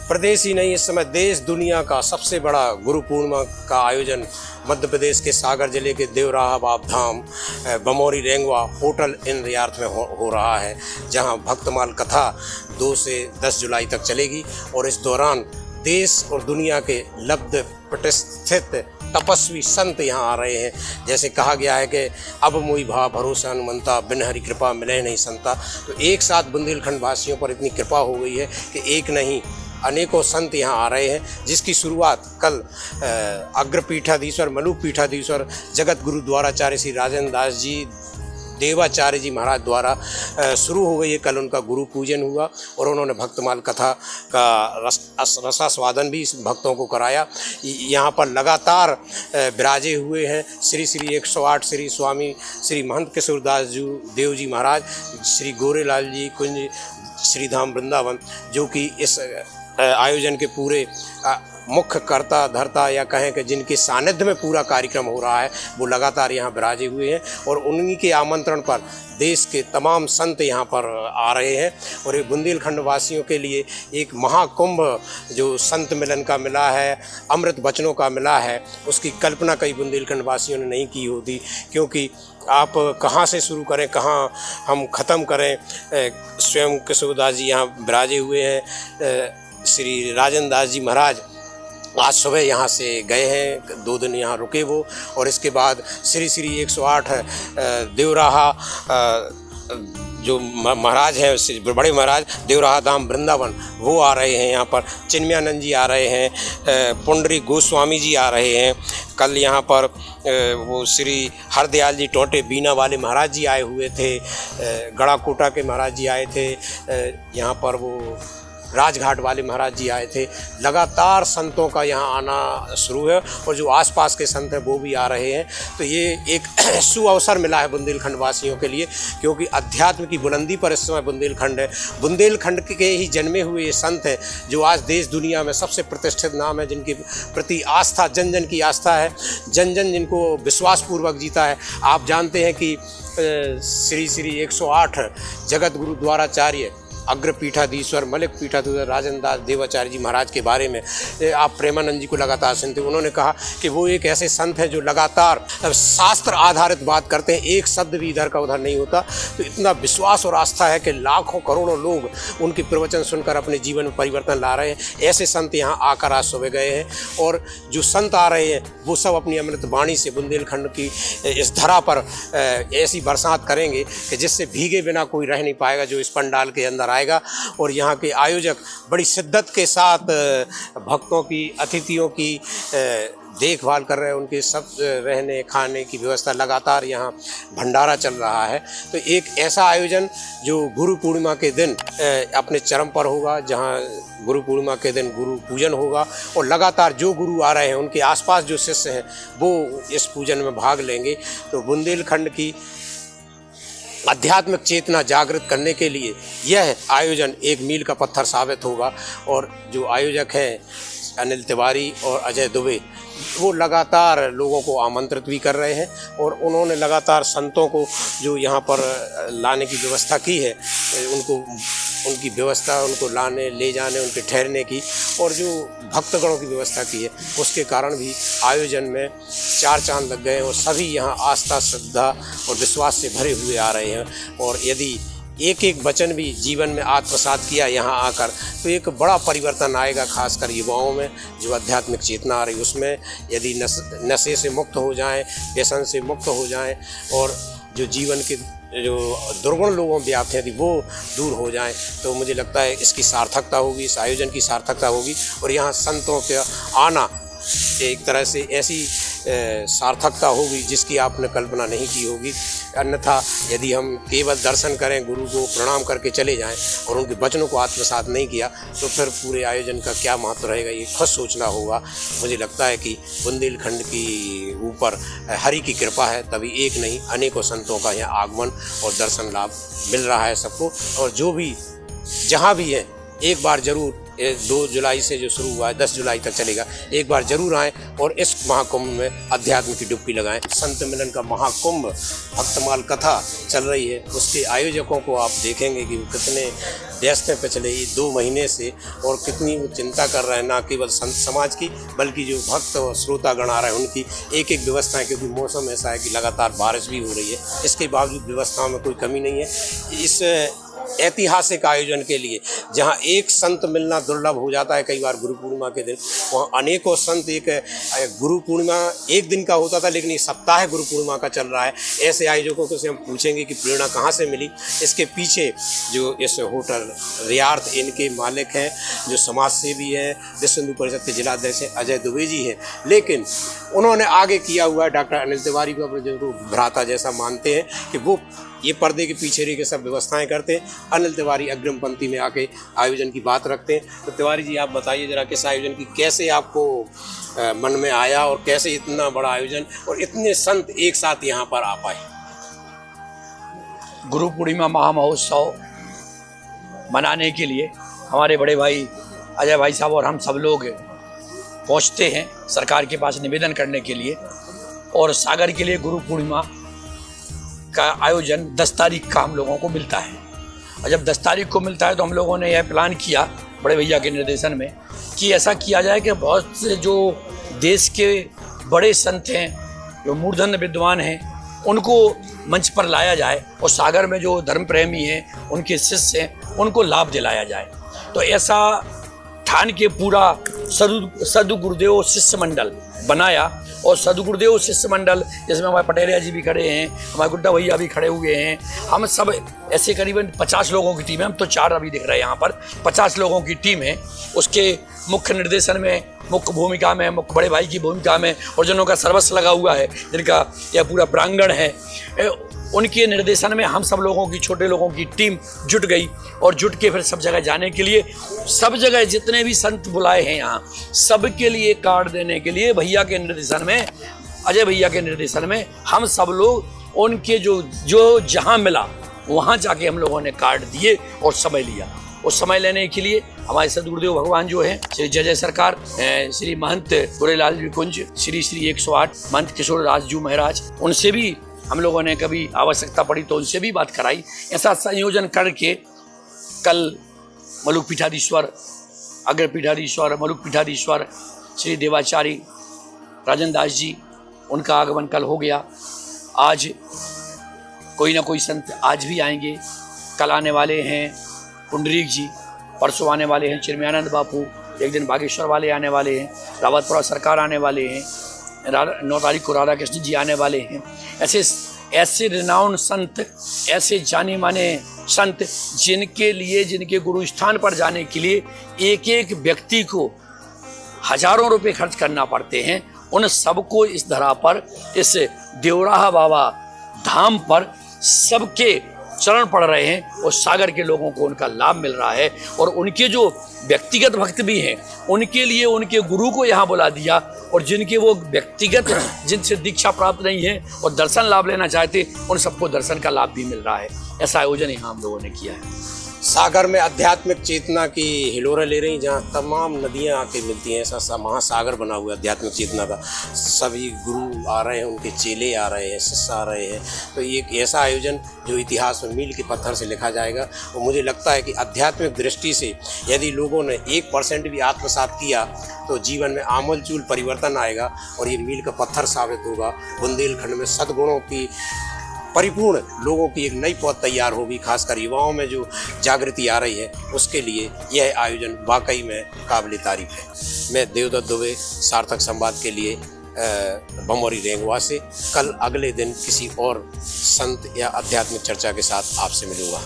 प्रदेश ही नहीं, इस समय देश दुनिया का सबसे बड़ा गुरु पूर्णिमा का आयोजन मध्य प्रदेश के सागर जिले के देवराहा बाबधाम बमौरी रेंगवा होटल इन रियार्थ में हो रहा है, जहां भक्तमाल कथा 2 से 10 जुलाई तक चलेगी। और इस दौरान देश और दुनिया के लब्ध प्रतिष्ठित तपस्वी संत यहाँ आ रहे हैं। जैसे कहा गया है कि अब मोई भा भरोसा हनुमंता, बिन हरि कृपा मिले नहीं संता। तो एक साथ बुंदेलखंड वासियों पर इतनी कृपा हो गई है कि एक नहीं अनेकों संत यहाँ आ रहे हैं, जिसकी शुरुआत कल अग्रपीठाधीश्वर मलूक पीठाधीश्वर जगत गुरु द्वाराचार्य श्री राजेंद्र दास जी देवाचार्य जी महाराज द्वारा शुरू हो गई है। कल उनका गुरु पूजन हुआ और उन्होंने भक्तमाल कथा का रसास्वादन भी भक्तों को कराया। यहाँ पर लगातार विराजे हुए हैं श्री श्री 108 श्री स्वामी श्री महंत किशोरदास जी देव जी महाराज, श्री गोरेलाल जी कुंज श्री धाम वृंदावन, जो कि इस आयोजन के पूरे मुख्य कर्ता धर्ता या कहें कि जिनके सानिध्य में पूरा कार्यक्रम हो रहा है, वो लगातार यहाँ विराजे हुए हैं। और उन्हीं के आमंत्रण पर देश के तमाम संत यहाँ पर आ रहे हैं। और ये बुंदेलखंड वासियों के लिए एक महाकुंभ जो संत मिलन का मिला है, अमृत वचनों का मिला है, उसकी कल्पना कई बुंदेलखंड वासियों ने नहीं की होती। क्योंकि आप कहाँ से शुरू करें, कहाँ हम ख़त्म करें। स्वयं किशोरदास जी यहाँ विराजे हुए हैं। श्री राजेंद्र दास जी महाराज आज सुबह यहाँ से गए हैं, 2 दिन यहाँ रुके वो। और इसके बाद श्री श्री 108 देवराहा जो महाराज हैं, बड़े महाराज देवराहा धाम वृंदावन, वो आ रहे हैं यहाँ पर। चिन्मयानंद जी आ रहे हैं, पुंडरी गोस्वामी जी आ रहे हैं। कल यहाँ पर वो श्री हरदयाल जी टोटे बीना वाले महाराज जी आए हुए थे, गड़ाकोटा के महाराज जी आए थे, यहाँ पर वो राजघाट वाले महाराज जी आए थे। लगातार संतों का यहाँ आना शुरू है और जो आसपास के संत हैं वो भी आ रहे हैं। तो ये एक सुअवसर मिला है बुंदेलखंड वासियों के लिए, क्योंकि अध्यात्म की बुलंदी पर इस समय बुंदेलखंड है। बुंदेलखंड के ही जन्मे हुए ये संत हैं जो आज देश दुनिया में सबसे प्रतिष्ठित नाम है, जिनके प्रति आस्था जन जन की आस्था है, जन जन जिनको विश्वासपूर्वक जीता है। आप जानते हैं कि श्री श्री 108 जगत गुरु द्वाराचार्य अग्रपीठाधीश्वर मलिक पीठाधीश्वर राजेंद्र दास देवाचार्य जी महाराज के बारे में आप प्रेमानंद जी को लगातार सुनते। उन्होंने कहा कि वो एक ऐसे संत हैं जो लगातार शास्त्र आधारित बात करते हैं, एक शब्द भी इधर का उधर नहीं होता। तो इतना विश्वास और आस्था है कि लाखों करोड़ों लोग उनके प्रवचन सुनकर अपने जीवन में परिवर्तन ला रहे हैं। ऐसे संत यहाँ आकर आज सुबह गए हैं। और जो संत आ रहे हैं वो सब अपनी अमृत वाणी से बुंदेलखंड की इस धरा पर ऐसी बरसात करेंगे कि जिससे भीगे बिना कोई रह नहीं पाएगा जो इस पंडाल के अंदर आएगा। और यहाँ के आयोजक बड़ी शिद्दत के साथ भक्तों की अतिथियों की देखभाल कर रहे हैं, उनके सब रहने खाने की व्यवस्था, लगातार यहाँ भंडारा चल रहा है। तो एक ऐसा आयोजन जो गुरु पूर्णिमा के दिन अपने चरम पर होगा, जहाँ गुरु पूर्णिमा के दिन गुरु पूजन होगा और लगातार जो गुरु आ रहे हैं उनके आसपास जो शिष्य हैं वो इस पूजन में भाग लेंगे। तो बुंदेलखंड की आध्यात्मिक चेतना जागृत करने के लिए यह आयोजन एक मील का पत्थर साबित होगा। और जो आयोजक हैं अनिल तिवारी और अजय दुबे, वो लगातार लोगों को आमंत्रित भी कर रहे हैं और उन्होंने लगातार संतों को जो यहाँ पर लाने की व्यवस्था की है, उनकी व्यवस्था, उनको लाने ले जाने, उनके ठहरने की और जो भक्तगणों की व्यवस्था की है, उसके कारण भी आयोजन में 4 चांद लग गए और सभी यहाँ आस्था श्रद्धा और विश्वास से भरे हुए आ रहे हैं। और यदि एक एक वचन भी जीवन में आत्मसात किया यहाँ आकर तो एक बड़ा परिवर्तन आएगा, खासकर युवाओं में जो आध्यात्मिक चेतना आ रही उसमें। यदि नशे से मुक्त हो जाएं, व्यसन से मुक्त हो जाएं और जो जीवन के जो दुर्गुण लोगों व्याप्त हैं वो दूर हो जाएं, तो मुझे लगता है इसकी सार्थकता होगी, इस आयोजन की सार्थकता होगी। और यहाँ संतों का आना एक तरह से ऐसी सार्थकता होगी जिसकी आपने कल्पना नहीं की होगी। अन्यथा यदि हम केवल दर्शन करें, गुरु को प्रणाम करके चले जाएं और उनके वचनों को आत्मसात नहीं किया तो फिर पूरे आयोजन का क्या महत्व रहेगा, ये खुद सोचना होगा। मुझे लगता है कि बुंदेलखंड की ऊपर हरि की कृपा है, तभी एक नहीं अनेकों संतों का यहाँ आगमन और दर्शन लाभ मिल रहा है सबको। और जो भी जहाँ भी है एक बार ज़रूर 2 जुलाई से जो शुरू हुआ है 10 जुलाई तक चलेगा। एक बार जरूर आएँ और इस महाकुंभ में अध्यात्म की डुबकी लगाएं। संत मिलन का महाकुंभ भक्तमाल कथा चल रही है, उसके आयोजकों को आप देखेंगे कि वो कितने व्यस्त हैं पिछले 2 महीने से और कितनी वो चिंता कर रहे हैं, ना केवल संत समाज की बल्कि जो भक्त और श्रोतागण आ रहे हैं उनकी एक एक व्यवस्थाएं, क्योंकि मौसम ऐसा है कि लगातार बारिश भी हो रही है। इसके बावजूद व्यवस्थाओं में कोई कमी नहीं है। इस ऐतिहासिक आयोजन के लिए जहां एक संत मिलना दुर्लभ हो जाता है कई बार गुरु पूर्णिमा के दिन, वहां अनेकों संत एक गुरु पूर्णिमा एक दिन का होता था लेकिन ये सप्ताह गुरु पूर्णिमा का चल रहा है। ऐसे आयोजकों से हम पूछेंगे कि प्रेरणा कहां से मिली। इसके पीछे जो इस होटल रियार्थ इनके मालिक हैं, जो समाज सेवी हैं, विश्व हिंदू परिषद के जिलाध्यक्ष अजय दुबे जी हैं, लेकिन उन्होंने आगे किया हुआ है। डॉक्टर अनिल तिवारी को अपने जो भ्राता जैसा मानते हैं कि वो ये पर्दे के पीछे रह के सब व्यवस्थाएं करते हैं। अनिल तिवारी अग्रिम पंक्ति में आके आयोजन की बात रखते हैं। तो तिवारी जी आप बताइए जरा किस आयोजन की कैसे आपको मन में आया और कैसे इतना बड़ा आयोजन और इतने संत एक साथ यहाँ पर आ पाए। गुरु पूर्णिमा महामहोत्सव मनाने के लिए हमारे बड़े भाई अजय भाई साहब और हम सब लोग पहुँचते हैं सरकार के पास निवेदन करने के लिए, और सागर के लिए गुरु पूर्णिमा का आयोजन 10 तारीख का हम लोगों को मिलता है। और जब 10 तारीख को मिलता है तो हम लोगों ने यह प्लान किया बड़े भैया के निर्देशन में कि ऐसा किया जाए कि बहुत से जो देश के बड़े संत हैं, जो मूर्धन्य विद्वान हैं, उनको मंच पर लाया जाए और सागर में जो धर्म प्रेमी हैं, उनके शिष्य हैं, उनको लाभ दिलाया जाए। तो ऐसा ठान के पूरा सदु गुरुदेव शिष्य मंडल बनाया, और सदु गुरुदेव शिष्य मंडल जिसमें हमारे पटेरिया जी भी खड़े हैं, हमारे गुड्डा भैया भी खड़े हुए हैं, हम सब ऐसे करीबन 50 लोगों की टीम है। हम तो 4 अभी दिख रहे हैं यहाँ पर, 50 लोगों की टीम है। उसके मुख्य निर्देशन में, मुख्य भूमिका में, मुख्य बड़े भाई की भूमिका में, और जिनों का सर्वस्व लगा हुआ है, जिनका यह पूरा प्रांगण है, उनके निर्देशन में हम सब लोगों की, छोटे लोगों की टीम जुट गई और जुट के फिर सब जगह जाने के लिए, सब जगह जितने भी संत बुलाए हैं यहाँ सबके लिए कार्ड देने के लिए भैया के निर्देशन में, अजय भैया के निर्देशन में हम सब लोग उनके जो जहाँ मिला वहाँ जाके हम लोगों ने कार्ड दिए और समय लिया। उस समय लेने के लिए हमारे सदगुरुदेव भगवान जो हैं श्री जय जय सरकार, श्री महंत गोरेलाल जी कुंज, श्री 108 महंत किशोर राज जी महाराज, उनसे भी हम लोगों ने कभी आवश्यकता पड़ी तो उनसे भी बात कराई। ऐसा संयोजन करके कल मलुक पीठाधीश्वर, अग्र पीठाधीश्वर, मलुक पीठाधीश्वर श्री देवाचारी राजन दास जी, उनका आगमन कल हो गया। आज कोई ना कोई संत आज भी आएंगे। कल आने वाले हैं पुंडरीक जी, परसों आने वाले हैं चिन्मयानंद बापू, एक दिन बागेश्वर वाले आने वाले हैं, रावतपुरा सरकार आने वाले हैं, 9 तारीख को राधा कृष्ण जी आने वाले हैं। ऐसे रिनाउंड संत, ऐसे जाने माने संत जिनके लिए, जिनके गुरु स्थान पर जाने के लिए एक एक व्यक्ति को हजारों रुपए खर्च करना पड़ते हैं, उन सबको इस धरा पर, इस देवराहा बाबा धाम पर सबके चरण पड़ रहे हैं और सागर के लोगों को उनका लाभ मिल रहा है। और उनके जो व्यक्तिगत भक्त भी हैं उनके लिए उनके गुरु को यहाँ बुला दिया, और जिनके वो व्यक्तिगत जिनसे दीक्षा प्राप्त नहीं है और दर्शन लाभ लेना चाहते, उन सबको दर्शन का लाभ भी मिल रहा है। ऐसा आयोजन यहाँ हम लोगों ने किया है। सागर में आध्यात्मिक चेतना की हिलोरें ले रही, जहाँ तमाम नदियाँ आके मिलती हैं। ऐसा महासागर बना हुआ है आध्यात्मिक चेतना का। सभी गुरु आ रहे हैं, उनके चेले आ रहे हैं, शिष्य आ रहे हैं। तो ये एक ऐसा आयोजन जो इतिहास में मील के पत्थर से लिखा जाएगा। और मुझे लगता है कि आध्यात्मिक दृष्टि से यदि लोगों ने 1% भी आत्मसात किया तो जीवन में आमूलचूल परिवर्तन आएगा और ये मील का पत्थर साबित होगा। बुंदेलखंड में सद्गुणों की परिपूर्ण लोगों की एक नई पौध तैयार होगी। खासकर युवाओं में जो जागृति आ रही है उसके लिए यह आयोजन वाकई में काबिल तारीफ है। मैं देवदत्त दुबे, सार्थक संवाद के लिए बमोरी रेंगवा से। कल अगले दिन किसी और संत या आध्यात्मिक चर्चा के साथ आपसे मिलूंगा।